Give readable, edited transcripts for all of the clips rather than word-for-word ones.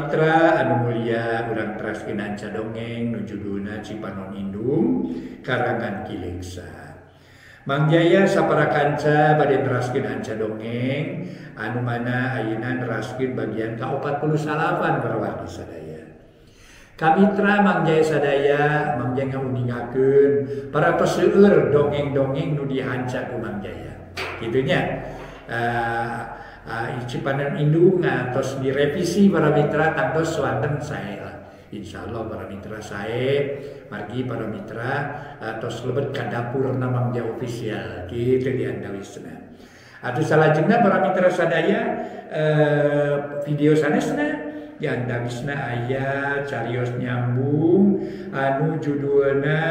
mitra anu mulia urang teraskeun anca dongeng nu judulna Cipanon Indung karangan Ki Leksa. Mang Jaya sapara kanca bade neraskeun anca dongeng anu mana ayeuna neraskeun bagian ka-48 wargi sadaya. Kamitra Mang Jaya sadaya, Mang Jaya ngamundingakeun para peseueur dongeng-dongeng nu dihanca ku Mang Jaya. Kitunya Cipanon Indung tos direvisi para mitra tangtos swanten sae lah. Insyaallah para mitra sae margi para mitra tos lebet ka dapur Mang Jaya official kitu diandawisna. Atuh salajengna para mitra sadaya video sanesna diandawisna aya carios nyambung anu judulna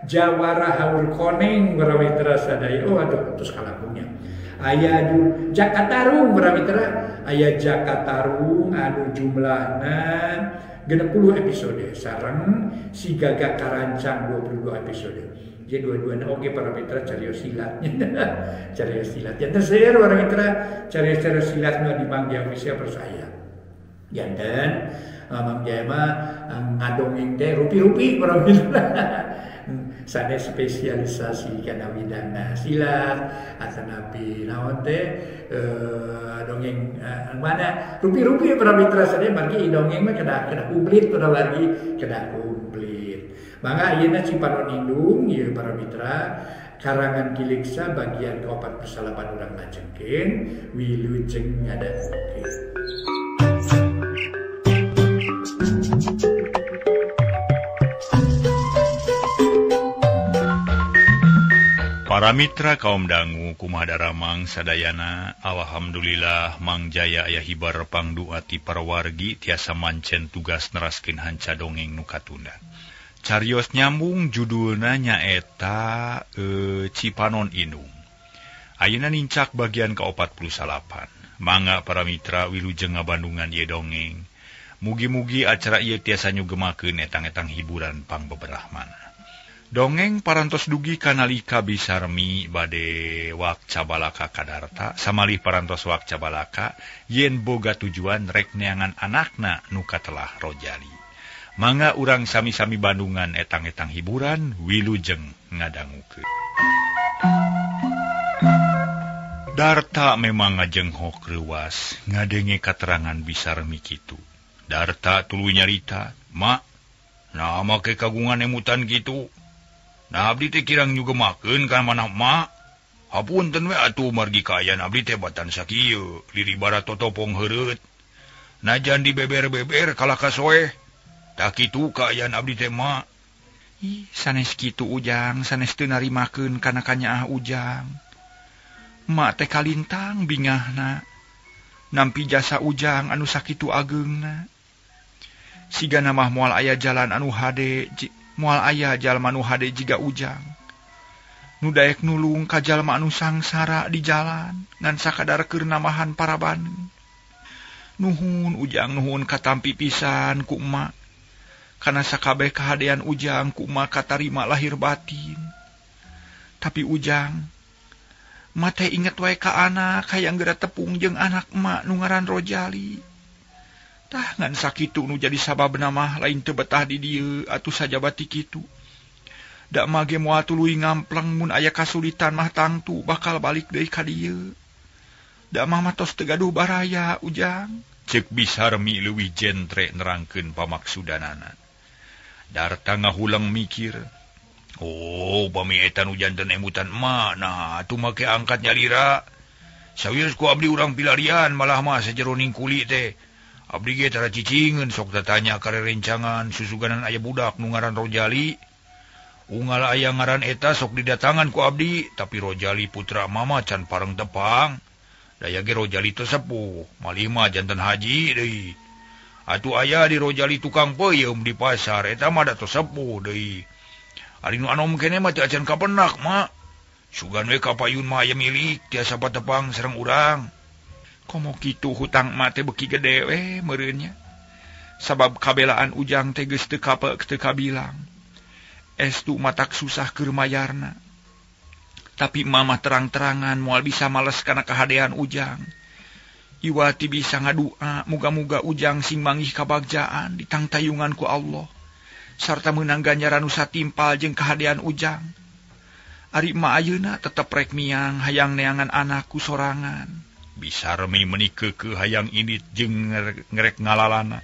Jawara Haur Koneng para mitra sadaya. Oh aduh terus kalangkungnya. Aya Jakatarung para mitra, aya Jakatarung anu jumlahna 60 episode sareng si Gagak Karancang 22 episode. Jadi dua-duanya oke para mitra carios silatnya. Carios silat. Yang terseer para mitra carios silatnya di Mang Jaya official persaya. Janten Mang Jaya mah ngadongeng teh rupi-rupi para mitra. Sana spesialisasi kana bidangna silat atanapi naon teh dongeng mana rupi-rupi para mitra sadaya margi dongeng mah kada kumplit para wargi kada kumplit. Mangga ayeuna Cipanon Indung ieu para mitra karangan Ki Leksa bagian ke-48 urang ngajengkeun wilujeng ngadagukeun. Para mitra kaum dangu kumaha daramang sadayana, alhamdulillah Mang Jaya aya hibar pangdua ti para wargi tiasa mancen tugas neraskeun hanca dongeng nu katunda. Carios nyambung judulna nyaeta Cipanon Indung. Ayeuna nincak bagian ke-48. Mangga para mitra wilujeng ngabandungan ieu dongeng. Mugi-mugi acara ieu tiasa nyugemakeun etang-etang hiburan pangbeberahmana. Dongeng parantos dugi kanalika bisarmi bade wakca balaka kadarta samalih parantos wakca balaka yen boga tujuan rek neangan anakna nu katelah Rojali. Mangga urang sami-sami bandungan etang-etang hiburan wilujeng ngadangukeun. Darta memang ngajenghok reuas ngadenge katerangan bisarmi kitu. Darta tuluy nyarita, "Mak, nah make kagungan emutan kitu. Nah abdi teh kirang nyugemakeun ka manah mak. Hapunten we atuh margi kaayaan abdi teh batan sakieu, liribara totopong heureut. Najan dibeber-beber kalah kasoeh. Tak kitu kaayaan abdi teh mak." Ih, sanes kitu ujang, sanes teu narimakeun kana kanyaah ujang. Mak teh kalintang bingahna. Nampi jasa ujang anu sakitu ageungna. Sigana mah moal aya jalan anu hade, moal aya jalma anu hade jiga ujang. Nu daek nulung ka jalma anu sangsara di jalan ngan sakadar keur namahan paraban. Nuhun ujang, nuhun katampi pisan ku emak. Kana sakabeh kahadean ujang ku emak katarima lahir batin. Tapi ujang, emak teh inget wae ka anak hayang geura tepung jeung anak emak nu ngaran Rojali. Tah ngan sakitu nu jadi sababna mah lain teu betah di dieu atuh sajabati kitu. Da mage moal tuluy ngampleng mun aya kasulitan mah tangtu bakal balik deui ka dieu. Da mah tos teu gaduh baraya ujang. Ceuk bisarmi leuwih jentre nerangkeun pamaksudanana. Darta ngahulang mikir. Oh, bami eta nu janten emutan emak, nah atuh make angkat nyalira. Sawios ku abdi urang pilarian malah mah sajeroning kuli teh. Abdi ge tara cicingeun sok tatanya ka rerencangan susuganan aya budak nu ngaran Rojali. Unggal aya ngaran eta sok didatangan ku abdi, tapi Rojali putra mama can pareng tepang. Daya ge Rojali teu sepuh, malih mah janten haji deui. Atuh aya di Rojali tukang peuyeum di pasar, eta mah da teu sepuh deui. Ari nu anom kene mah teu acan kapenak mak. Sugan we kapayun mah aya milik tiasa patepang sareng urang. Komo kitu hutang emak teh beuki gede we meureunnya. Sabab kabelaan ujang teh geus teu kabilang. Estu matak susah keur mayarna. Tapi emak mah terang-terangan moal bisa males kana kahadean ujang. Iwati bisa ngadua muga-muga ujang sing manggih kabagjaan ditang tayungan ku Allah sarta meunang ganjaran nu satimpal jeung kahadean ujang. Ari ma ayeuna tetep rek miang hayang neangan anakku sorangan. Bisa remi menikeu ke hayang init jeung ngerek ngalalana.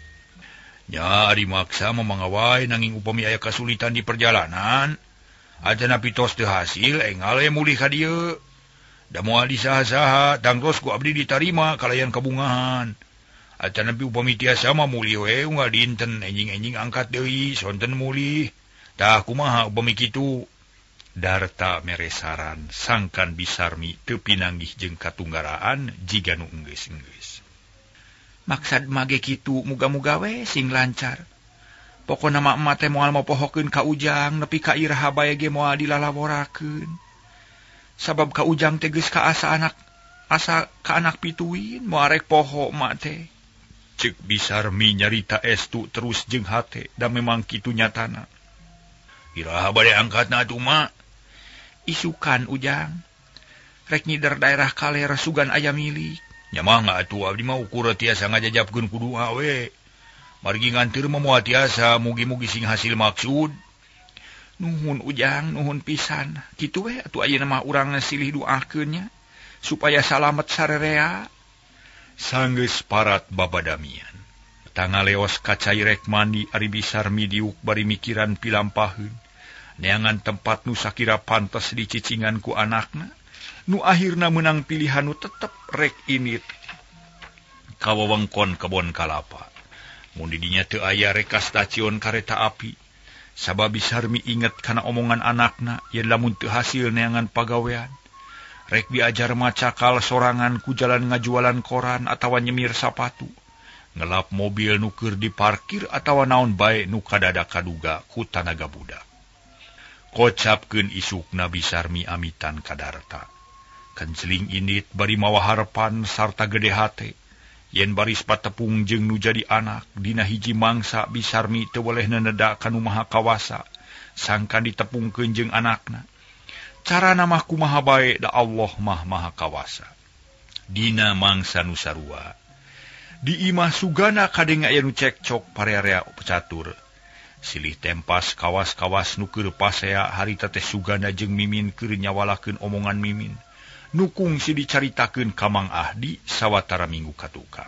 Nya ari maksa mamangga wae nanging upami aya kasulitan di perjalanan, aja pitos teu hasil enggal mulih ka dieu. Da moal disaha-saha tangtos ku abdi ditarima kalayan kabungahan. Aja napi upami tiasa mah mulih we unggal dinten enjing-enjing angkat deui sonten mulih. Tah kumaha upami kitu? Darta meresaran sangkan Bisarmi teu pinanggih jeung katunggaraan jiga nu enggeus-enggeus. Maksad mage kitu muga-muga we sing lancar. Pokona mak teh moal mopohokeun ka ujang nepi ka iraha bae ge moal dilalaborakeun. Sabab ka ujang teh geus ka asa ka anak pituin moal rek poho mak teh. Ceuk Bisarmi nyarita estu terus jeung hate da memang kitu nyatana. Iraha bade angkatna atuh mak. Isukan ujang. Rek nyider daerah kaler sugan aya milik. Nya mah atuh abdi mah ukur tiasa ngajajabkeun kudu we. Margi nganteur mah moal tiasa mugi-mugi sing hasil maksud. Nuhun ujang, nuhun pisan. Kitu we atuh ayeuna mah urang silih duakeun nya supaya salamet sarerea. Sanggeus parat babadamian. Tanggal leos kacai rek mandi ari Bisarmi diuk bari mikiran pilampaheun. Neangan tempat nu sakira pantes dicicingan ku anakna, nu akhirna menang pilihan nu tetep rek init ka wewengkon kebon kalapa. Mun di dinya teu aya rek stasiun kareta api, sabab Bisarmi inget kana omongan anakna yen lamun teu hasil neangan pagawean, rek diajar macakal sorangan ku jalan ngajualan koran atawa nyemir sapatu, ngelap mobil nu keur diparkir atawa naon bae nu kadada kaduga ku tanaga budak. Kocapkeun isukna Bisarmi amitan ka Darta. Kenceling init bari mawa harepan sarta gede hate. Yen baris patepung jeung nu jadi anak dina hiji mangsa Bisarmi teu boleh neneda ka nu maha kawasa sangkan ditepungkeun jeung anakna. Carana mah kumaha bae da Allah mah maha kawasa. Dina mangsa nu sarua di imah sugana kadenge aya nu cekcok parearea catur. Silih tempas kawas-kawas nu keur pasea harita teh sugana jeung Mimin keur nyawalakeun omongan Mimin. Nukung si dicaritakeun ka Mang Ahdi sawatara minggu ka tukang.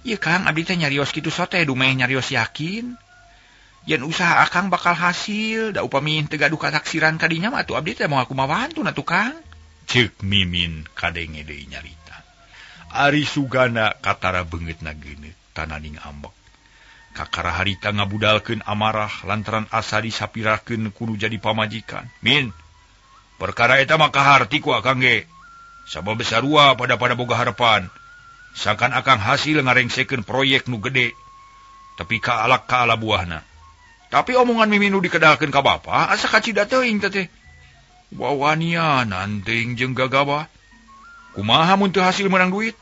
Ieu Kang abdi teh nyarios kitu sote dumeh nyarios yakin. Yen usaha akang bakal hasil da upami teu gaduh kataksiran ka dinya mah atuh abdi teh moal kumawantu na tukang. Ceuk Mimin kadenge deui nyarita. Ari sugana katara beungeutna geuneuk tananing ambek. Kakara harita ngabudalkeun amarah lantaran asa disapirakeun kudu jadi pamajikan. Min, perkara eta mah kaharti ku akang ge. Sabab sarua pada boga harapan. Sakan akang hasil ngarengsekeun proyek nu gede. Tapi kaalak kaala buahna. Tapi omongan Mimin nu dikedahakeun ka bapa asa kacida teuing teh. Wawanian anting jeung gagawah. Kumaha mun teu hasil menang duit?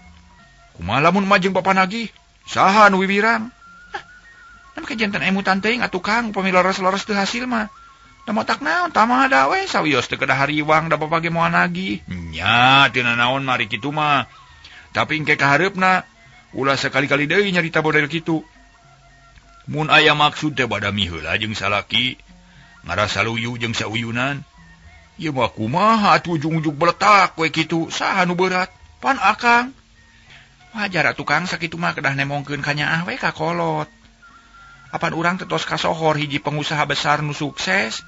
Kumaha lamun mah jeung bapa nagih? Saha nu wiwirang? Namke jantan emutan teuing atuh Kang upami leres-leres teu hasil mah. Da motak naon tamah da we sawios teu kedah hariwang da bapa ge moal nagih. Nya teu naon mari kitu mah. Tapi engke kahareupna ulah sekali-kali deui nyarita model kitu. Mun aya maksud teh badami heula jeung salaki ngarasa luyu jeung sauyunan. Ieu mah kumaha atuh ujung-ujung beletak we kitu saha nu berat? Pan akang. Wajar atuh Kang sakitu mah kedah nemongkeun ka nyaah we ka kolot. Apan urang tetos kasohor hiji pengusaha besar nu sukses.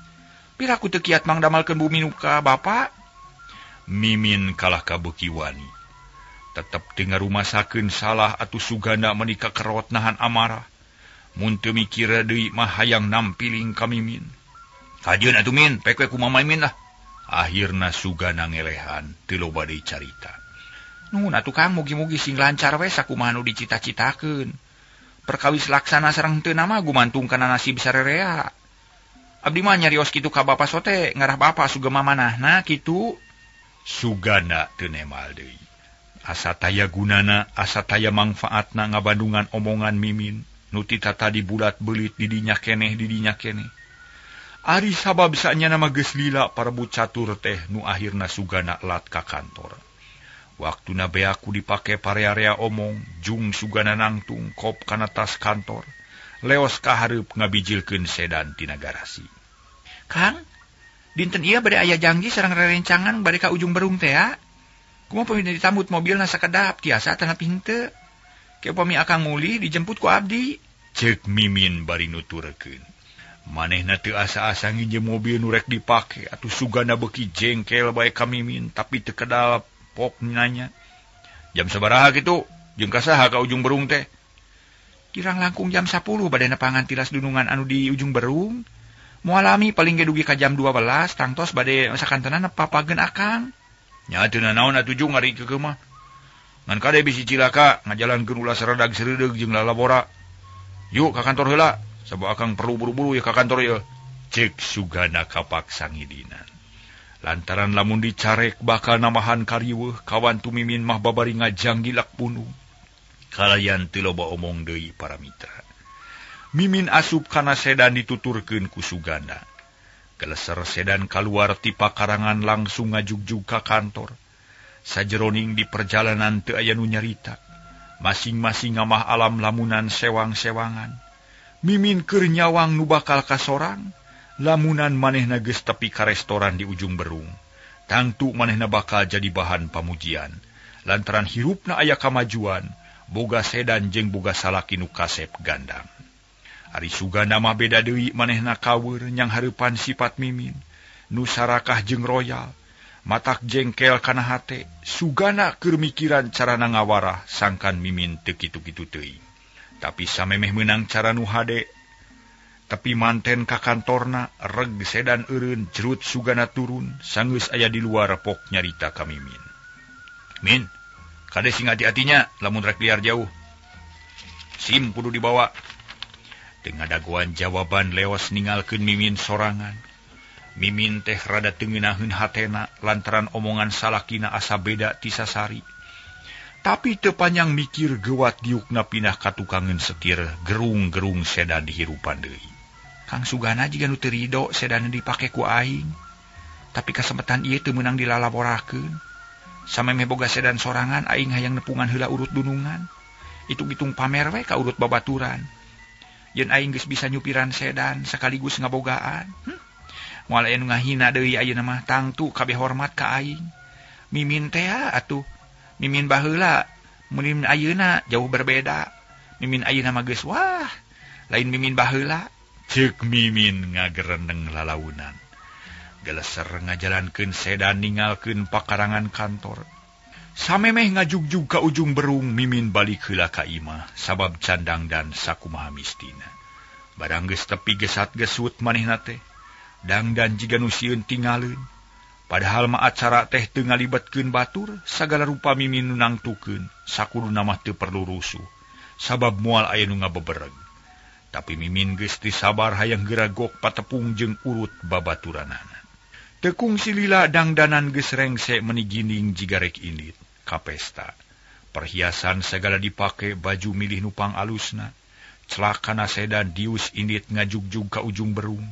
Piraku teu kiat mangdamalkeun bumi nu ka bapa. Mimin kalah kabeuki wani. Tetep teu ngarumasakeun salah atuh sugana menika kerot nahan amarah. Mun teu mikir deui mah hayang nampiling ka Mimin. Kajeun atuh Min, pek we kumaha Mimin lah. Akhirna sugana ngelehan teu loba deui carita. Nuhun atuh Kang mugi-mugi sing lancar we sakumaha nu dicita-citakeun. Perkawis laksana sareng teu nama gumantung kana nasib sarerea. Abdi mah nyarios kitu ka bapa sote ngarah bapa sugema manahna kitu. Sugana teu nemal deui. Asa taya gunana, asa taya mangfaatna ngabandungan omongan Mimin nu titata di bulat beulit di dinya keneh di dinya keneh. Ari sabab sanyana mah geus lila parebut catur teh nu akhirna sugana lat ka kantor. Waktu nabe aku dipake parea-area omong, jung sugana nangtung kop kana tas kantor, leos kahareup ngabijilkeun sedan tina garasi. Kang, dinten ieu bade aya janji sareng rerencangan bade ka Ujung Berung teh ya. Kumaha pami ditambut mobilna sakedap tiasa tanapi henteu. Ke upami akang muli dijemput ku abdi. Ceuk Mimin bari nuturkeun. Manehna teu asa-asa nginjem mobil nu rek dipake atuh sugana beuki jengkel bae ka Mimin tapi teu kedal pok nanya. Jam sabaraha kitu? Jeung ka saha ka Ujung Berung teh? Kirang langkung jam 10 bade nepangan tilas dunungan anu di Ujung Berung. Moalami paling ge dugi ka jam 12 tangtos bade sakanteuna nepapageun akang. Nya teu naon atuh Jung ari keukeuh mah. Ngan kade bisi cilaka ngajalankeun ulah saradag-seureudeg jeung lalabora. Yuk ka kantor heula, sabab akang perlu buru-buru ya ka kantor ieu. Ceuk sugana kapaksa ngidinan. Lantaran lamun dicarek bakal namahan kariweuh kawan tu Mimin mah babari ngajanggilak punung. Kalayan teu loba omong deui para mitra. Mimin asup kana sedan dituturkeun ku sugana. Geleser sedan kaluar ti pakarangan langsung ngajugjug ka kantor. Sajeroning di perjalanan teu aya nu nyarita. Masing-masing ngamah alam lamunan sewang-sewangan. Mimin keur nyawang nu bakal kasorang. Lamunan manehna geus tepi ka restoran di Ujung Berung. Tangtu manehna bakal jadi bahan pamujian. Lantaran hirupna aya kamajuan, boga sedan jeung boga salaki nu kasep gandang. Ari sugana mah beda deui manehna kaweur nyang hareupan sifat Mimin. Nu sarakah jeung royal, matak jengkel kana hate, sugana keur mikiran carana ngawarah sangkan Mimin teu kitu-kitu teuing. Tapi samemeh meunang cara nu hade. Tapi manten ka kantorna, reg sedan eureun jerut sugana turun, sanggeus aya di luar pok nyarita ka Mimin. Min, kade sing hati-hatinya lamun rek liar jauh. SIM kudu dibawa. Dengan dagoan jawaban leos ninggalkeun Mimin sorangan. Mimin teh rada teu ngeunaheun hatena lantaran omongan salakina asa beda ti sasari. Tapi teu panjang mikir geuwat diukna pindah ka tukangeun setir gerung-gerung sedan dihirupan deui. Kang sugana jiga nu teu ridho sedan dipake ku aing. Tapi kasempetan ieu teu meunang dilalaborakeun. Samemeh boga sedan sorangan aing hayang nepungan heula urut dunungan. Itung-itung pamer we ka urut babaturan. Yen aing geus bisa nyupiran sedan sakaligus ngabogaan. Moal aya nu ngahina deui ayeuna mah tangtu kabeh hormat ka aing. Mimin teh atuh. Mimin baheula mun mimin ayeuna jauh berbeda. Mimin ayeuna mah geus wah, lain mimin baheula. Ceuk Mimin ngagereneng lalaunan. Geleser ngajalankeun sedan ninggalkeun pakarangan kantor. Samemeh ngajugjug ka Ujung Berung Mimin balik heula ka imah sabab candang dan sakumaha mistina. Barang geus tepi gesat-gesut manehna teh. Dangdan jiga nu sieun tingaleun. Padahal mah acara teh teu ngalibatkeun batur, sagala rupa Mimin nu nangtukeun, sakuduna mah teu perlu rusuh, sabab moal aya nu ngabebereg. Tapi Mimin geus teu sabar hayang geragok patepung jeung urut babaturanana. Tekung silila dangdanan geus rengse meniginding jiga rek indit ka pesta. Perhiasan segala dipake, baju milih nupang alusna. Celakana sedan dius indit ngajugjug ka Ujung Berung.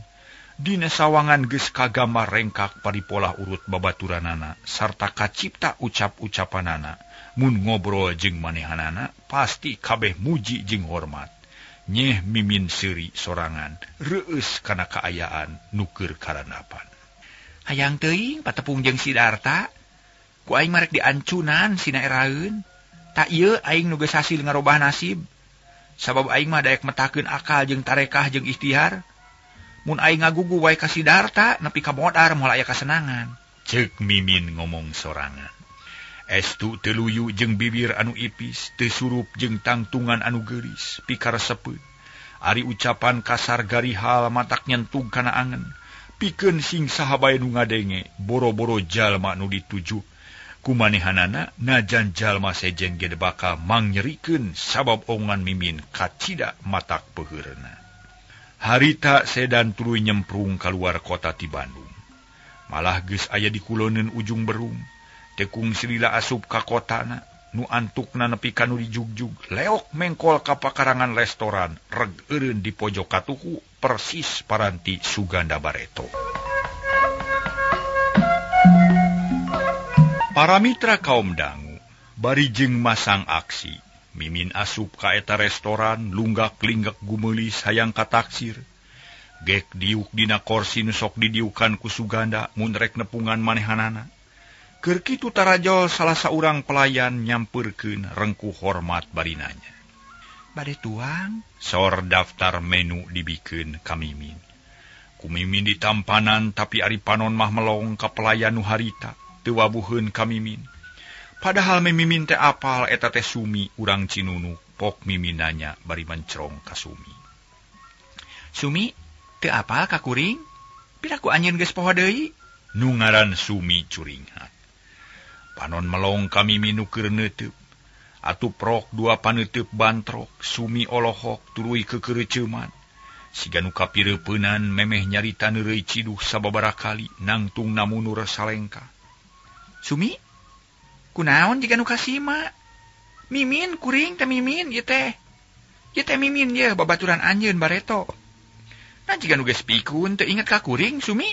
Dina sawangan geus kagambar rengkak paripolah urut babaturanana sarta kacipta ucap-ucapanana. Mun ngobrol jeung manehanana pasti kabeh muji jeung hormat. Nyeh Mimin seuri sorangan reueus kana kaayaan nu keur karandapan. Hayang teuing patepung jeung Sidarta. Ku aing marek diancunan sina eraeun. Ta ieu aing nu geus hasil ngarobah nasib. Sabab aing mah daek metakeun akal jeung tarekah jeung ikhtiar. Mun aing ngagugu wae ka Sidarta nepi ka modar moal aya kasenangan. Ceuk Mimin ngomong sorangan. Estu teu luyu jeung bibir anu ipis, teu surup jeung tangtungan anu geulis, pikaresepeun. Ari ucapan kasar garihal matak nyentug kana angen, pikeun sing saha bae nu ngadenge, boro-boro jalma nu dituju. Kumanehanana najan jalma sejeng ge bakal mangyerikeun sabab omongan Mimin kacida matak peuheurna. Harita sedan tuluy nyemprung kaluar kota ti Bandung. Malah geus aya di kuloneun Ujung Berung. Tekung silila asup ka kotana, nu antukna nepi ka nu dijugjug, leok mengkol ka pakarangan restoran, reg eureun di pojok katuhu, persis paranti Suganda Bareto. Para mitra kaum dangu, Bari jeung masang aksi, Mimin asup ka eta restoran, lunggak-linggak gumelis hayang kataksir. Gek diuk dina korsi nu sok didiukan ku Suganda mun rek nepungan manehanana. Keur kitu tarajol salah saurang pelayan nyampeurkeun rengkuh hormat bari nanya. Bade tuang, sor daftar menu dibikeun ka Mimin. Ku Mimin ditampanan tapi ari panon mah melong ka pelayan nu harita, teu wabuheun ka Mimin. Padahal Mimin teh apal eta teh Sumi urang Cinunuk, pok Mimin nanya bari mencrong ka Sumi. Sumi, teu apal ka kuring? Piraku anjeun geus poho deui? Nu ngaran Sumi curinghat. Panon melong ka Mimin nu keur neuteub. Atup rok dua paneuteub bantrok, Sumi olohok tuluy kekeureuceuman. Siga nu kapireupeunan memeh nyarita neureuy ciduh sababaraha kali nangtung namun nu resalengka. Sumi, kunaon jika nu kasima? Mimin kuring teh Mimin ieu teh. Ieu teh Mimin ye babaturan anjeun bareto. Nah jika nu geus pikun teu inget ka kuring Sumi?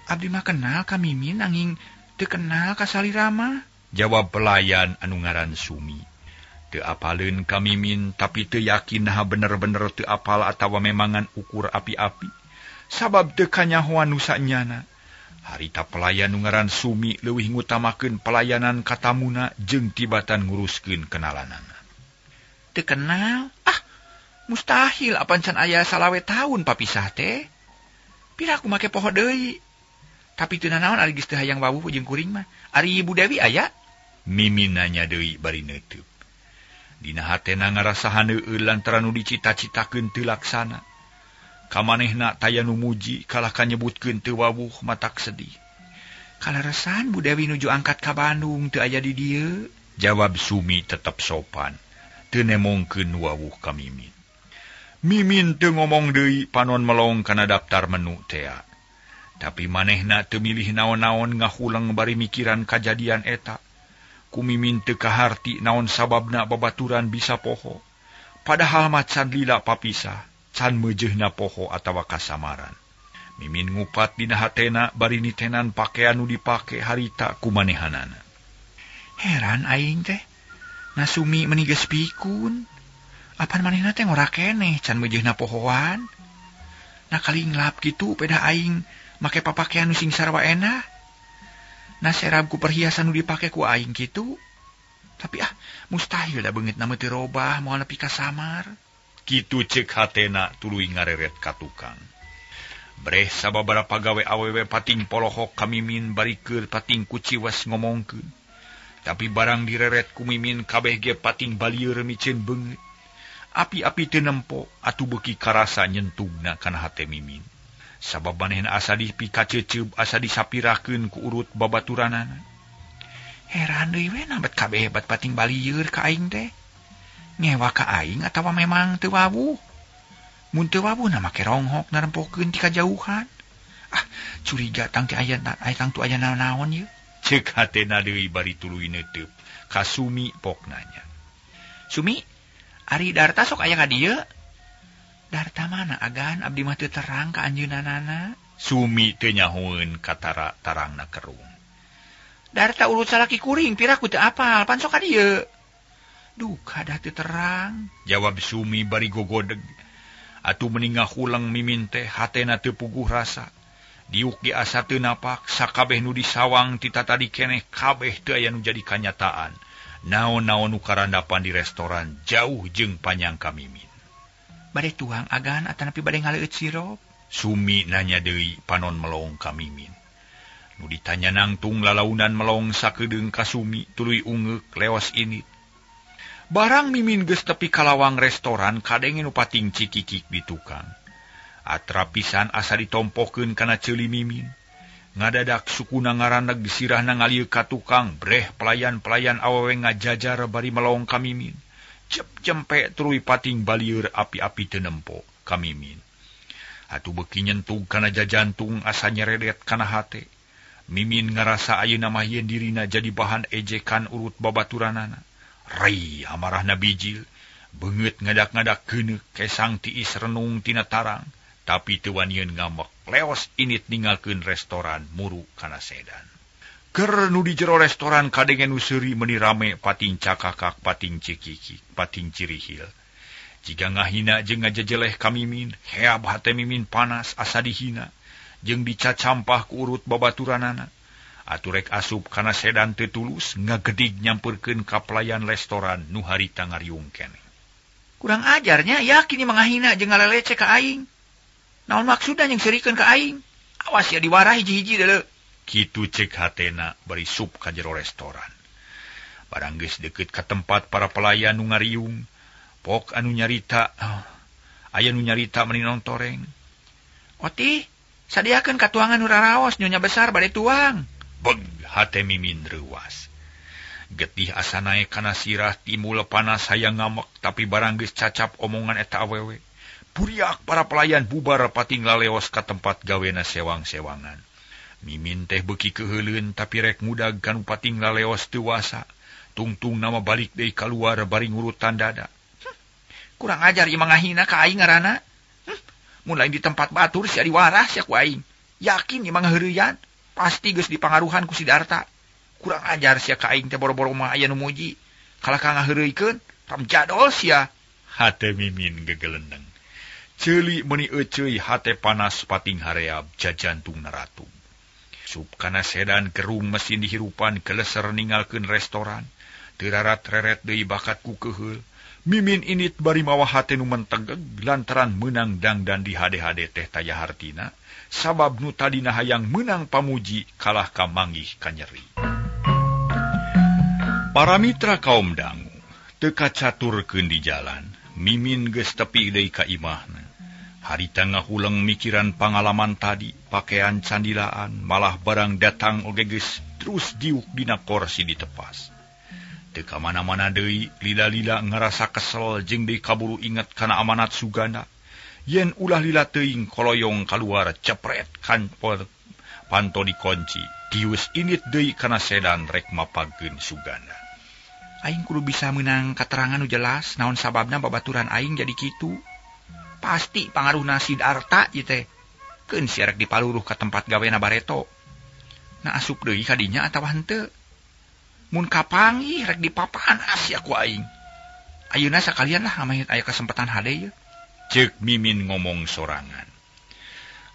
Abdi mah kenal ka Mimin anging teu kenal ka salirama. Jawab pelayan anu ngaran Sumi. Teu apaleun ka Mimin tapi teu yakin nah bener-bener teu apal atawa memangan ukur api-api. Sabab teu kanyahoan nu sanyana. Harita pelayan nu ngaran Sumi leuwih ngutamakeun pelayanan ka tamuna jeung tibatan nguruskeun kenalanana. Teu kenal? Mustahil apan can aya salawe taun papisah teh. Piraku make poho deui. Tapi teu nanaon ari geus teu hayang wawuh jeung kuring mah. Ari Ibu Dewi aya? Mimin nanya deui bari neuteub. Dina hatena ngarasahan heueul lantaran nu dicita-citakeun teu laksana. Kamanehna taya nu muji kalah kanyebutkeun teu wawuh matak sedih. Kalaresan Bu Dewi nuju angkat ka Bandung teu aya di dieu. Jawab Sumi tetep sopan. Teu nemongkeun wawuh ka Mimin. Mimin teu ngomong deui panon melong kana daftar menu teh. Tapi manehna teu milih naon-naon ngahuleng bari mikiran kajadian eta. Ku Mimin teu kaharti naon sababna babaturan bisa poho. Padahal macan lila papisah, can meujeuhna poho atawa kasamaran. Mimin ngupat dina hatena bari nitenan pakean nu dipake harita ku manehanana. Heran aing teh. Na Sumi meuni geus pikun. Apan manehna teh ngora keneh can meujeuhna pohoan. Na kalinglap kitu peda aing make papakean nu sing sarwa enah. Na serab ku perhiasan nu dipake ku aing kitu. Tapi mustahil da beungeutna mah teu robah moal nepi ka samar. Kitu ceuk hatena tuluy ngareret ka tukang. Breh sababaraha gawe awewe pating polohok ka Mimin bari keur pating kuciwas ngomongkeun. Tapi barang direret ku Mimin kabeh ge pating balieur miceun beungeut. Api-api teu nempo atuh beuki karasa nyentugna kana hate Mimin. Sabab manehna asa dipikaceuceub asa disapirakeun ku urut babaturanana. Heran deui we nambet kabeh hebat pating balieur ka aing teh. Ngewa ka aing atawa memang teu wawuh. Mun teu wawuh na make ronghok narempokeun ti kajauhan. Curiga tang teh aya tang tu aya naon-naon ieu. Ceuk hatena deui bari tuluy neuteub. Ka Sumi pok nanya. Sumi, ari Darta sok aya ka dieu? Darta mana agan abdi mah teu terang ka anjeunanana. Sumi teu nyahoeun katara tarangna kerung. Darta urut salaki kuring piraku teu apal pan sok ka dieu. Duh kada teu terang. Jawab Sumi bari gogodeg. Atuh mending ngahuleng Mimin teh hatena teu puguh rasa. Diuk ge asa teu napak sakabeh nu disawang ti tadi keneh kabeh teu aya nu jadi kanyataan. Naon-naon nu karandapan di restoran jauh jeung panjang ka Mimin. Bade tuang agan atanapi bade ngaleueut sirop? Sumi nanya deui panon melong ka Mimin. Nu ditanya nangtung lalaunan melong sakedeung ka Sumi tuluy ungeuk leos init. Barang Mimin geus tepi ka lawang restoran kadenge nu pating cikikik di tukang. Atra pisan asa ditompokeun kana ceuli Mimin. Ngadadak sukuna ngaraneg disirahna ngalieu ka tukang breh pelayan-pelayan awewe ngajajar bari melong ka Mimin. Cep-cempe tuluy pating balieur api-api teu nempo ka Mimin. Atuh beuki nyentug kana jajantung asa nyeredet kana hate. Mimin ngarasa ayeuna mah yen dirina jadi bahan ejekan urut babaturanana. Rai amarahna bijil, beungeut ngadak-ngadak geuneuk kesang tiis renung tina tarang, tapi teu wanieun ngambek leos init ninggalkeun restoran muru kana sedan. Ker nu di jero restoran kadengen useri meni rame pating cakakak, pating cikiki, pating cirihil. Jika ngahina jeung ngajejeleh ka Mimin, heab hate Mimin panas asa dihina, jeung dicacampah ku urut babaturanana. Atuh rek asup kana sedan teu tulus ngagedig nyamperkeun ka pelayan restoran nu harita ngariung keneh. Kurang ajarnya, yakin ieu mangahina jeung ngaleleceh ka aing. Naon maksudna jeung serikeun ka aing? Awas ya diwarahi hiji-hiji deuleu. Kitu cek hatena bari sup ka jero restoran. Barang geus deukeut ka tempat para pelayan nu ngariung, pok anu nyarita, aya nu nyarita meni nontoreng. Oti, sadiakeun katuangan nu raraos nyonya besar bade tuang. Beg hate Mimin reuwas. Getih asa naek kana sirah timbul panas hayang ngamek, tapi barang geus cacap omongan eta awewe. Buriak para pelayan bubar pating laleos ka tempat gawena sewang-sewangan. Mimin teh beuki keheuleun tapi rek mudag kanu pating laleos teu wasa. Tungtung nama balik deui kaluar bari ngurutan dada. Kurang ajar ieu mangahina ka aing ngaranna. Mun lain di tempat batur sia diwaras sia ku aing. Yakin ieu mangga heureuyan, pasti geus dipangaruhan ku Sidarta. Kurang ajar sia ka aing teh boro-boro mah aya nu muji. Kalaka ngaheureuikeun, tam jadol sia. Hate Mimin gegelendeng. Ceuli meuni euceuy hate panas pating hareab jajantung naratung. Sup kana sedan gerung mesin dihirupan keleser ninggalkeun restoran. Teu rarat-reret deui bakat ku keheul. Mimin init bari mawa hate nu mentegeg lantaran meunang dangdan di hade-hade teh taya hartina. Sabab nu tadina hayang meunang pamuji kalah ka manggih ka nyeri. Para mitra kaum dangu teu kacaturkeun di jalan. Mimin geus tepi deui ka imahna. Harita ngahuleng mikiran pangalaman tadi, pakaian candilaan, malah barang datang oge geus terus diuk dina kursi ditepas. Teu ka mana-mana deui, lila-lila ngarasa kesel jeung deui kaburu inget kana amanat sugana. Yen ulah lila teuing koloyong kaluar cepret kan panto dikunci, tius init deui kana sedan rek mapagkeun sugana. Aing kudu bisa meunang katerangan nu jelas naon sababna babaturan aing jadi kitu. Pasti pangaruhna Sidarta ieu teh. Keun sia rek dipaluruh ka tempat gawena Bareto. Na asup deui ka dinya atawa henteu. Mun kapanggih rek dipapaan sia ku aing. Ayeuna sakalian lah ameh aya kesempatan hade ieu. Ceuk Mimin ngomong sorangan.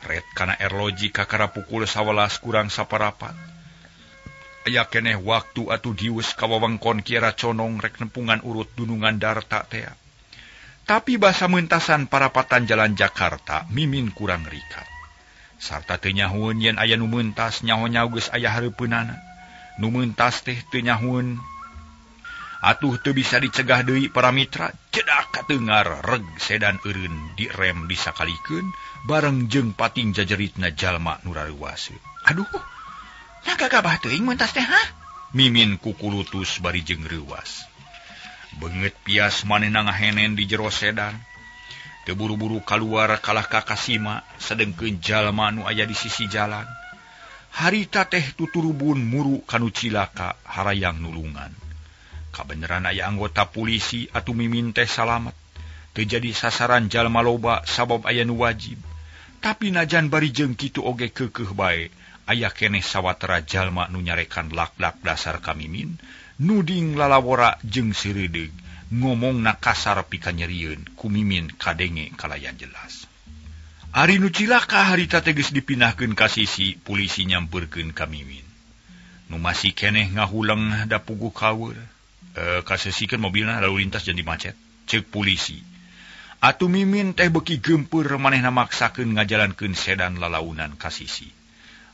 Ret kana erloji kakara pukul 11 kurang saparapat. Aya keneh waktu atuh dius ka wewengkon Kiara Condong rek nempungan urut dunungan Darta teh. Tapi basa meuntasan parapatan jalan Jakarta, Mimin kurang rikat. Sarta teu nyahoeun yen aya nu meuntas nyaho-nyaho geus aya hareupeunana. Nu meuntas teh teu nyahoeun. Atuh teu bisa dicegah deui para mitra, cedak kateungar reg sedan eureun direm disakalikeun bareng jeung pating jajeritna jalma nu rareuwaseun. Aduh, nya gagabah teuing meuntas teh ha? Mimin kukulutus bari jeung reuwas. Beungeut pias manehna ngahenen di jero sedan. Teu buru-buru kaluar kalah ka kasima sedengkeun jalma nu aya di sisi jalan. Harita teh tuturubun muru kanu cilaka harayang nulungan. Kabeneran aya anggota polisi atuh Mimin teh salamet. Teu jadi sasaran jalma loba sabab aya nu wajib. Tapi najan bari jeung kitu oge keukeuh bae, aya keneh sawatara jalma nu nyarekan lak-lak dasar ka Mimin. Nuding lalawora jeung sireudeg ngomongna kasar pikanyerieun ku Mimin kadenge kalayan jelas. Ari nu cilaka harita teh geus dipindahkeun ka sisi polisi nyampeurkeun ka Mimin. Nu masih keneh ngahuleng da puguh kaweur. Kasesikeun mobilna lalu lintas jeung dimacet. Ceuk polisi. Atuh Mimin teh beuki geumpeur manehna maksakeun ngajalankeun sedan lalaunan ka sisi.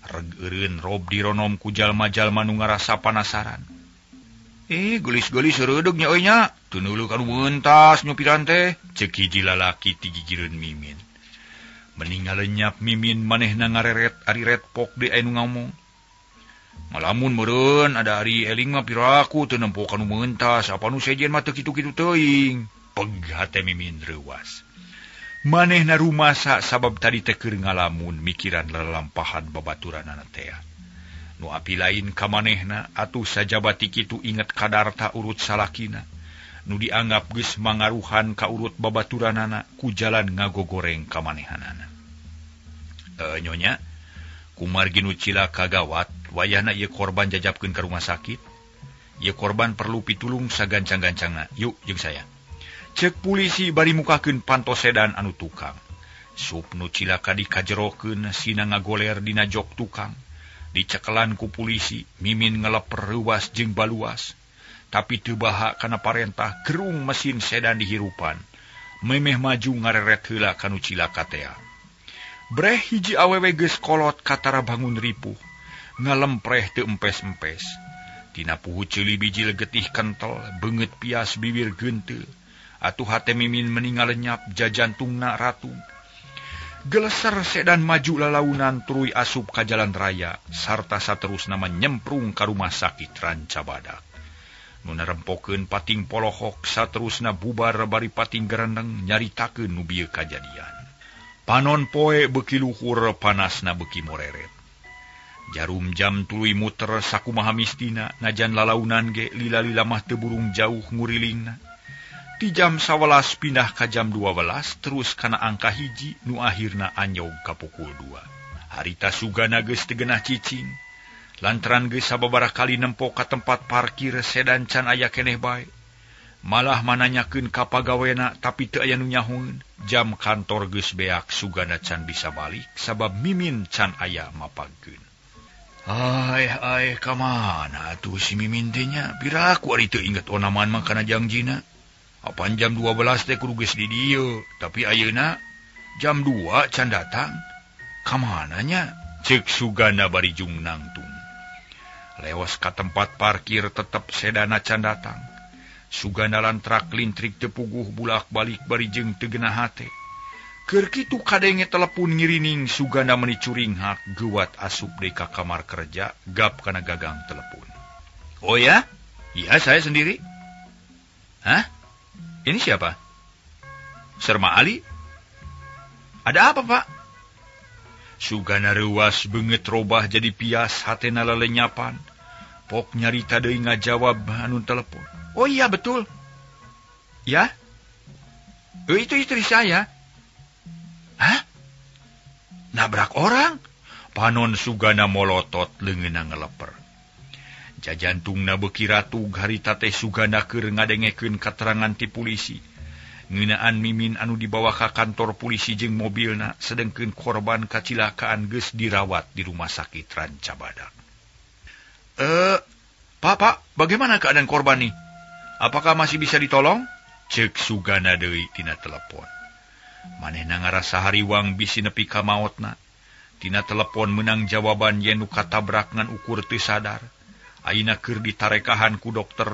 Reg eureun rob dironom ku jalma-jalma nu ngarasa panasaran. Gelis-gelis reudeg nya euy nya. Teu neuleuh kanu meuntas nyupiran teh, ceuk hiji lalaki ti gigireun Mimin. Mending ngalenyap Mimin manehna ngareret ari retpok deui aya nu ngomong. Ngalamun meureun ada ari eling mah piraku teu nempo kanu meuntas, apa nu sejen mah teu kitu-kitu teuing. Peg hate Mimin reuwas. Manehna rumasa sabab tadi teh keur ngalamun mikiran lelampahan babaturanana teh. Nu api lain ka manehna atuh sajabati kitu inget ka Darta urut salakina. Nu dianggap geus mangaruhan ka urut babaturanana ku jalan ngagogoreng ka manehanana. Nyonya, Kumargi nu cilaka gawat, wayahna ieu korban jajabkeun ka rumah sakit. Ieu korban perlu pitulung sagancang-gancangna. Yuk jeung saya. Cek polisi bari mukakeun pantos sedan anu tukang. Sup nu cilaka dikajerokeun sina ngagoler dina jok tukang. Dicekelan ku polisi, Mimin ngeleper reuwas jeung baluas. Tapi teu baha kana parentah gerung mesin sedan dihirupan. Memeh maju ngareret heula kanu cilaka teh. Breh hiji awewe geus kolot katara bangun ripuh. Ngalempreh teu empes-empes. Tina puhu ceuli biji legetih kentel, beungeut pias bibir geunteul. Atuh hate Mimin meninggal lenyap jajantungna ratu. Geleser sedan maju lalaunan tuluy asup ka jalan raya, sarta saterusna nyemprung ka rumah sakit Rancabadak. Nu narempokeun pating polohok saterusna bubar bari pating gerendeng nyaritakeun nu bieu kajadian. Panon poe beuki luhur panasna beuki moreret. Jarum jam tuluy muter sakumaha mistina najan lalaunan ge lila-lila mah teu burung jauh ngurilingna. Di jam 11 pindah ka jam 12 terus kana angka hiji nu akhirna anyog ka pukul 2. Harita sugana geus teu geunah cicing. Lantaran geus sababaraha kali nempo ka tempat parkir sedan can aya keneh bae. Malah mananyakeun ka pagawena tapi teu aya nu nyahoeun. Jam kantor geus beak sugana can bisa balik sabab Mimin can aya mapagkeun. Ai ka mana atuh si Mimin teh nya? Piraku ari teu inget onaman mah kana jangjina. Apan jam 12 teh kudu geus di dieu, tapi ayeuna jam 2 can datang. Ka mana nya? Ceuk sugana bari jung nangtung. Leos ka tempat parkir tetep sedana can datang. Sugana lantrak lintrik teu puguh bulak-balik bari jeung teu geunah hate. Keur kitu kadenge telepon ngirining sugana meuni curing hak geuwat asup deui ka kamar kerja gap kana gagang telepon. Oh ya? Iya, saya sendiri. Hah? Ini siapa? Serma Ali? Ada apa, Pak? Sugana reuwas beungeut robah jadi pias hatena lelenyapan. Pok nyarita deui ngajawab anu telepon. Oh iya betul. Ya? Itu istri saya. Hah? Nabrak orang? Panon sugana molotot leungeunna ngeleper. Jajantungna beuki ratug harita teh sugana keur ngadengekeun katerangan ti polisi. Ngeunaan Mimin anu dibawa ka kantor polisi jeung mobilna sedengkeun korban kacilakaan geus dirawat di rumah sakit Rancabadak. Pak, bagaimana keadaan korban nih? Apakah masih bisa ditolong? Ceuk sugana deui tina telepon. Manehna ngarasa hariwang bisi nepi ka maotna. Tina telepon menang jawaban yen nu katabrak ngan ukur teu sadar. Aina keur ditarekahan ku dokter.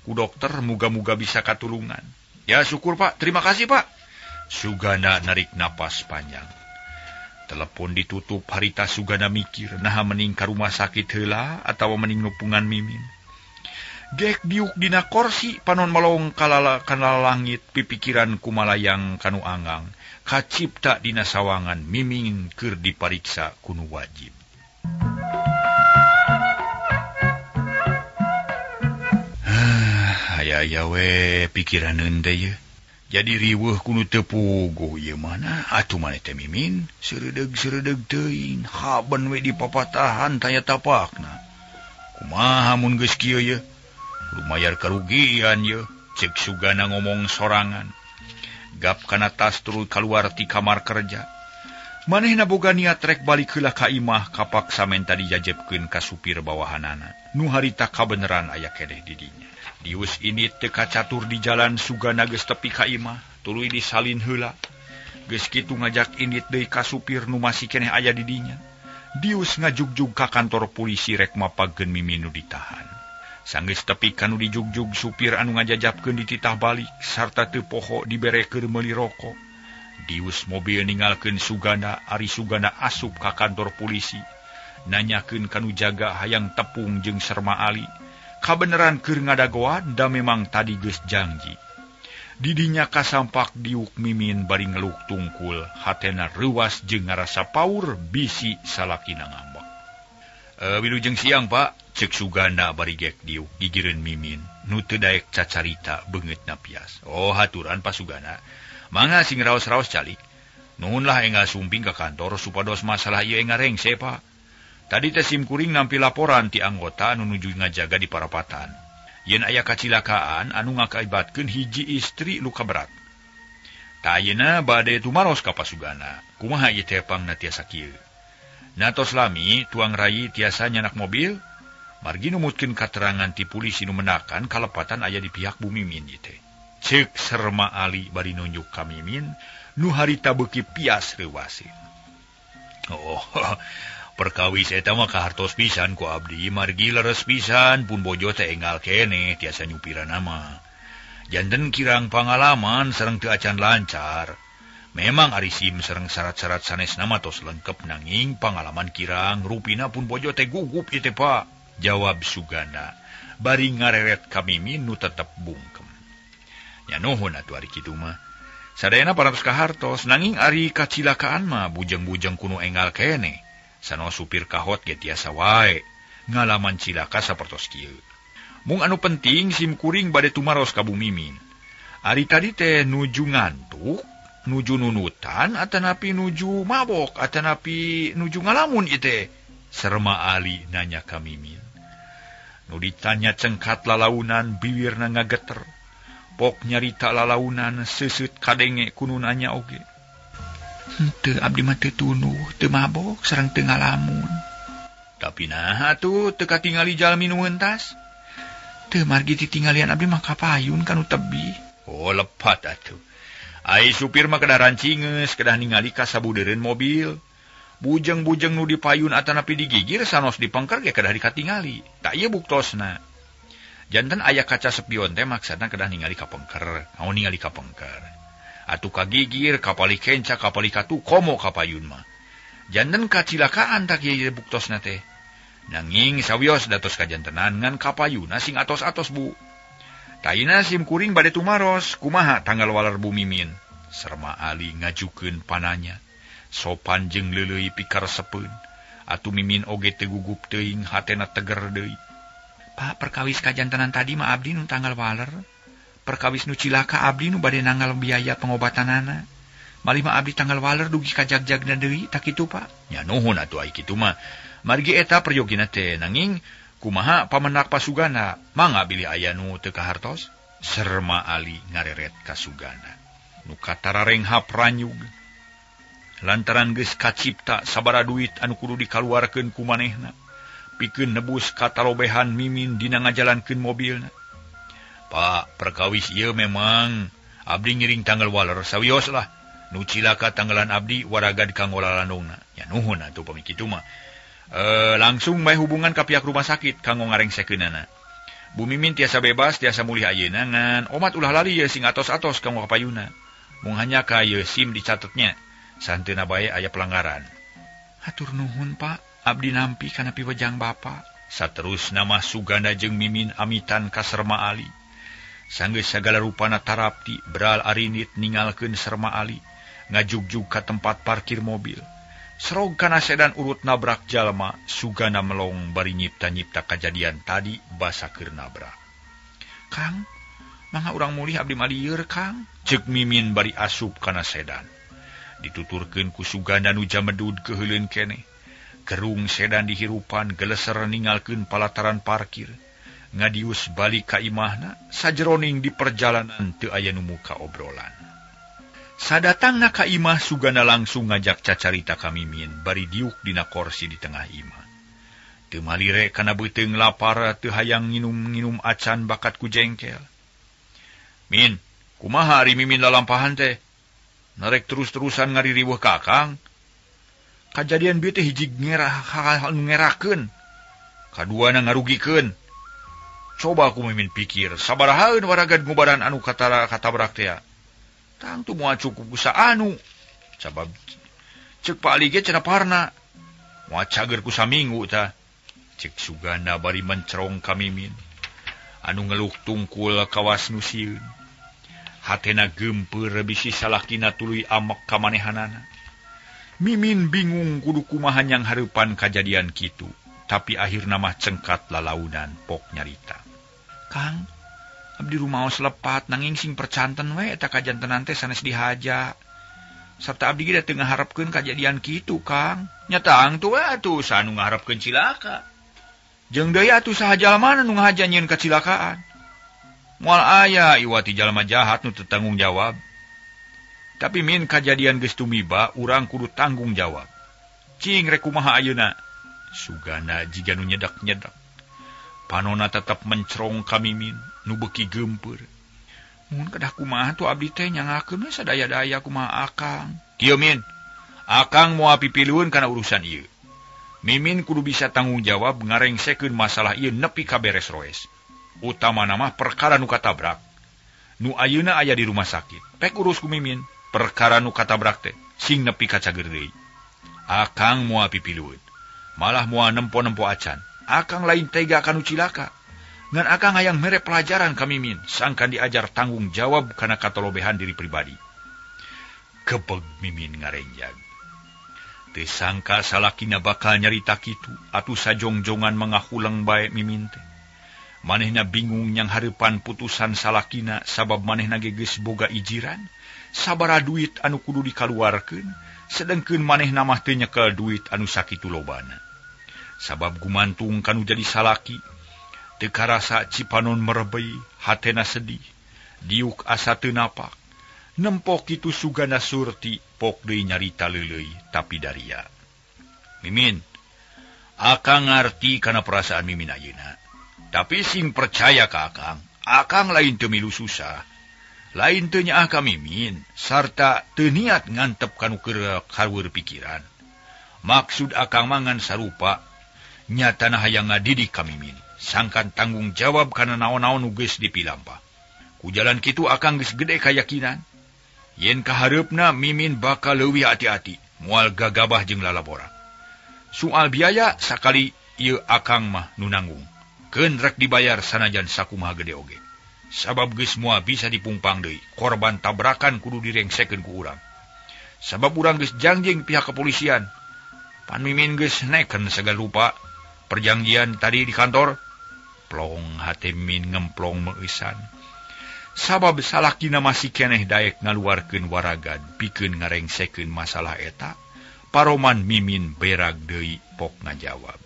Ku dokter muga-muga bisa katulungan. Ya syukur Pak, terima kasih Pak. Sugana narik napas panjang. Telepon ditutup harita sugana mikir naha mending ka rumah sakit heula atawa mending nupungan Mimin. Gek diuk dina korsi panon malong kana langit pipikiran kumalayang kanu anggang kacipta dina sawangan Mimin keur dipariksa kunu wajib. Aya we pikiran endeu ye. Jadi riweuh kunu teu puguh ieu mana atuh maneh teh Mimin seredeg teuing haben we dipapatahan tanya tapakna. Kumaha mun geus kieu ye? Lumayar kerugian ye, cek sugana ngomong sorangan. Gap kana tas tuluy kaluar ti kamar kerja. Manehna boga niat rek balik heula ka imah kapaksa menta dijajebkeun ka supir bawahanana. Nu harita kabeneran aya keneh di dinya. Dius init teu kacatur di jalan sugana geus tepi ka imah, tuluy disalin heula. Geus kitu ngajak init deui ka supir nu masih keneh aya di dinya. Dius ngajugjug ka kantor polisi rek mapagkeun Mimin nu ditahan. Sanggeus tepi kanu dijugjug supir anu ngajajabkeun dititah balik sarta teu poho diberekeun meuli rokok. Dius mobil ninggalkeun sugana ari sugana asup ka kantor polisi. Nanyakeun kanu jaga hayang tepung jeung Serma Ali. Kabeneran keur ngadagoan da memang tadi geus janji. Didinya kasampak diuk Mimin bari ngeluk tungkul hatena reuwas jeung ngarasa paur bisi salakina ngambek. Wilujeng siang Pak, cek sugana bari gek diuk gigireun Mimin nu teu daek cacarita beungeutna pias. Oh haturan Pak Sugana. Mangga sing raos-raos calik. Nuhunlah enggal sumping ke kantor supados masalah ieu enggal rengse, Pak. Tadi teh simkuring nampi laporan ti anggota anu nuju ngajaga di parapatan. Yen aya kacilakaan anu ngakakibatkeun hiji istri luka berat. Ta ayeuna bade tumaros ka pasugana. Kumaha ieu teh pangna tiasa kieu. Natos lami tuang rai tiasa nyanak mobil, margi numutkeun katerangan ti polisi nu menakan kalepatan aya di pihak Bu Mimin ieu teh. Ceuk Serma Ali bari nunjuk ka Mimin nu harita beuki pias reuwase. Oh, perkawis eta mah kahartos pisan ku abdi, margi leres pisan pun bojo teh enggal keneh tiasa nyupiranna mah. Janten kirang pangalaman sareng teu acan lancar. Memang ari sim sareng syarat-syarat sanesna mah tos lengkep nanging pangalaman kirang rupina pun bojo teh gugup ieu teh, Pak. Jawab Sugana bari ngareret ka Mimin nu tetep bungkem. Nya nuhun atuh ari kitu mah. Sadayana parantos kahartos nanging ari kacilakaan mah bujeng-bujeng kuno enggal keneh. Sanoa supir kahot ge tiasa wae ngalaman cilaka sapertos kieu. Mung anu penting simkuring bade tumaros ka Bu Mimin. Ari tadi teh nuju ngantuk, nuju nunutan, atanapi nuju mabok, atanapi nuju ngalamun ieu teh. Serma Ali nanya ka Mimin. Nu ditanya cengkat lalaunan bibirna ngageter. Pok nyarita lalaunan seusut kadenge kuno nanya oge. Teu abdi mah teu tunuh, teu mabok sareng teu ngalamun. Tapi naha atuh teu katingali jalmi nu meuntas? Teu margi titinggalian abdi mah kapayun kanu tebih. Oh lepat atuh. Ai supir mah kedah rancingeus, kedah ningali ka sabudeureun mobil. Bujeng-bujeng nu dipayun atanapi digigir sanos dipengker ge kedah dikatingali. Tak ieu buktosna. Janten aya kaca spion teh maksana kedah ningali ka pengker, mau ningali ka pengker. Atuh kagigir, kapali kenca, kapali katu, komo kapayun mah. Janten kacilakaan tak ieu buktosna teh. Nanging sawios datos kajantenan ngan kapayuna sing atos-atos, Bu. Taina simkuring bade tumaros, kumaha tanggal waler Bu Mimin? Serma Ali ngajukeun pananya. Sopan jeung leuleuy pikaresepeun. Atuh Mimin oge teu gugup teuing, hatena teger deui. Pak, perkawis kajantenan tadi mah abdi nu tanggal waler. Perkawis nu cilaka abdi nu bade nanggal biaya pengobatanana. Malih mah abdi tanggal waler dugi kajag-jagna deui, tak kitu, Pak? Nya nuhun atuh ai kitu mah. Margi eta perjogina teh nanging kumaha pamendak pasugana mangga bilih aya nu teu kahartos? Serma Ali ngareret ka Sugana. Nu katarareng hapranyug. Lantaran geus kacipta sabara duit anu kudu dikaluarkeun ku manehna. Pikeun nebus katalobehan Mimin dina ngajalankeun mobilna. Pak, perkawis ieu memang abdi ngiring tanggal waler sawios lah. Nu cilaka tanggalan abdi waragad kanggo lalandongna. Ya nuhun atuh pami kitu mah. Langsung bae hubungan ka pihak rumah sakit kanggo ngarengsekeunana. Bu Mimin tiasa bebas, tiasa mulih ayeuna ngan omat ulah lali ye sing atos-atos kanggo kapayuna. Mung hanya ka ye SIM dicatetnya. Santeuna bae aya pelanggaran. Hatur nuhun, Pak. Abdi nampi kana piwejang Bapa. Saterusna mah Suganda jeung Mimin amitan ka Serma Ali. Sanggeus sagala rupana tarapti beral arinit ningalkeun Serma Ali ngajugjug ka tempat parkir mobil. Serog kana sedan urut nabrak jalma, Sugana melong bari nyipta-nyipta kajadian tadi basa keur nabrak. Kang, mangga urang mulih abdi malieur, Kang. Ceuk Mimin bari asup kana sedan. Dituturkeun ku Suganda nu jamedud keheuleuan keneh. Gerung sedan dihirupan geleser ningalkeun palataran parkir. Ngadius balik ka imahna, sajeroning di perjalanan teu aya nu muka obrolan. Sadatangna ka imah Sugana langsung ngajak cacarita ka Mimin bari diuk dina kursi di tengah imah. Teu malire kana beuteung lapar teu hayang nginum-nginum acan bakat ku jengkel. Min, kumaha ari Mimin lalampahan teh? Narek terus-terusan ngaririweuh ka Akang. Kajadian bieu teh hiji ngerakeun. Kaduana ngarugikeun. Coba aku Mimin pikir, sabarahaeun waragad ngubaran anu katabrak teh. Tang tu moal cukup ku saanu. Sabab ceuk Pak Ali ge cenah parna. Moal cager ku saminggu tah. Ceuk Suganda bari mencerong ka Mimin. Anu ngeluh tungkul kawas nu sieun. Hatena gempeur bisi salakina tuluy amek ka manehanana. Mimin bingung kudu kumaha nyang hareupan kajadian kitu, tapi akhirna mah cengkat lalaunan pok nyarita. Kang, abdi rumaos lepat nanging sing percanten we eta kajantenan teh sanes dihaja. Sarta abdi ge teu ngaharepkeun kajadian kitu, Kang. Nyataang tuh atuh sanu ngaharepkeun cilaka. Jeung deui atuh saha jalma nu ngahajanyeun kacilakaan. Moal aya iwati jalma jahat nu teu tanggung jawab. Tapi min kajadian geus tumiba, urang kudu tanggung jawab. Cing rek kumaha ayeuna? Sugana jiga nu nyedak-nyedak. Panona tetep mencrong ka Mimin nu beuki geumpeur. Mun kedah kumaha tuh abdi teh nyangakeun sadaya-daya kumaha Akang. Kieu Min, Akang moal pipilueun kana urusan ieu. Mimin kudu bisa tanggung jawab ngarengsekeun masalah ieu nepi ka beres roes. Utamana mah perkara nu katabrak. Nu ayeuna aya di rumah sakit. Pek urus ku Mimin, perkara nu katabrak teh sing nepi ka cager deui. Akang moal pipilueun, malah moal nempo-nempo acan. Akang lain tega kanu cilaka. Ngan Akang hayang mere pelajaran ka Mimin, sangkan diajar tanggung jawab kana katolobehan diri pribadi. Kebeg Mimin ngarenjag. Teu sangka salakina bakal nyarita kitu, atuh sajongjongan mangahulang bae Mimin teh. Manehna bingung nyang hareupan putusan salakina sabab manehna ge geus boga ijiran, sabara duit anu kudu dikaluarkeun, sedengkeun manehna mah teu nyekel duit anu sakitu lobana. Sabab gumantung kanu jadi salaki, teu karasa cipanon merebei, hatena sedih, diuk asa teu napak. Nempok kitu sugana surti, pok deui nyarita leuleuy tapi daria. Mimin, Akang ngarti kana perasaan Mimin ayeuna. Tapi sing percaya ka Akang, Akang lain teu milu susah. Lain teu nyaah ka Mimin, sarta teu niat ngantep kanu keur harweur pikiran. Maksud Akang mangan sarupa, nyatana hayang ngadidik ka Mimin, sangkan tanggung jawab kana naon-naon nu geus dipilampah. Ku jalan kitu Akang geus gede kayakinan, yen kahareupna Mimin bakal leuwih hati-hati, moal gagabah jeung lalabora. Soal biaya sakali ieu Akang mah nu nanggung. Keun rek dibayar sanajan sakumaha gede oge. Sabab geus moal bisa dipungpang deui, korban tabrakan kudu direngsekeun ku urang. Sabab urang geus jangjing pihak kepolisian. Pan Mimin geus neken segala rupa perjanjian tadi di kantor. Plong hate Mimin ngemplong meusan. Sabab salakina masih keneh daek ngaluarkeun waragad pikeun ngarengsekeun masalah eta. Paroman Mimin berag deui pok ngajawab.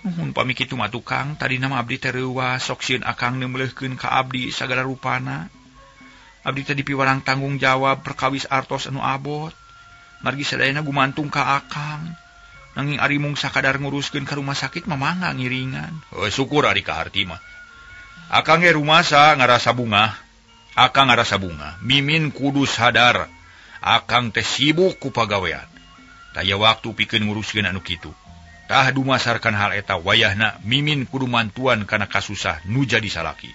Nuhun pami kitu mah tukang, tadi nama abdi teh reuwas sok sieun Akang neumeuleulkeun ka abdi sagala rupana. Abdi teh dipiwarang tanggung jawab perkawis artos anu abot. Margi sadayana gumantung ka Akang. Nanging ari mung sakadar nguruskeun ka rumah sakit mah mangga ngiringan. Syukur ari ka harti mah. Akang ge rumasa ngarasa bunga. Akang ngarasa bunga. Mimin kudu sadar Akang teh sibuk ku pagawean. Taya waktu pikeun nguruskeun anu kitu. Tah dumasarkan hal eta wayahna Mimin kudu mantuan kana kasusah nu jadi salaki.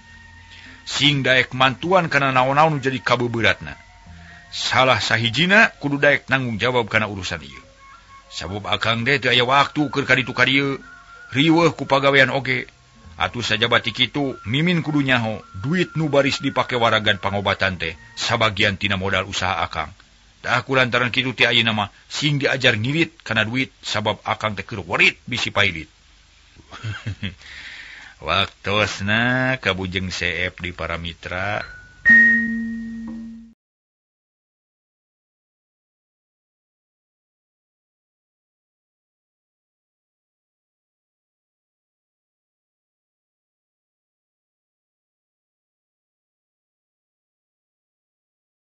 Sing daek mantuan kana naon-naon nu jadi kabeuberatna. Salah sahijina kudu daek nanggung jawab kana urusan ieu. Sabab Akang teh teu aya waktu keur ka ditu ka dieu, riweuh ku pagawean oge. Atuh sajabat ti kitu Mimin kudu nyaho duit nu baris dipake waragan pangobatan teh sabagian tina modal usaha Akang. Tah kulantaran kitu ti ayeuna mah sing diajar ngirit kana duit sabab Akang teh keur werit bisi pailit. Waktosna kabujeng seep di para mitra.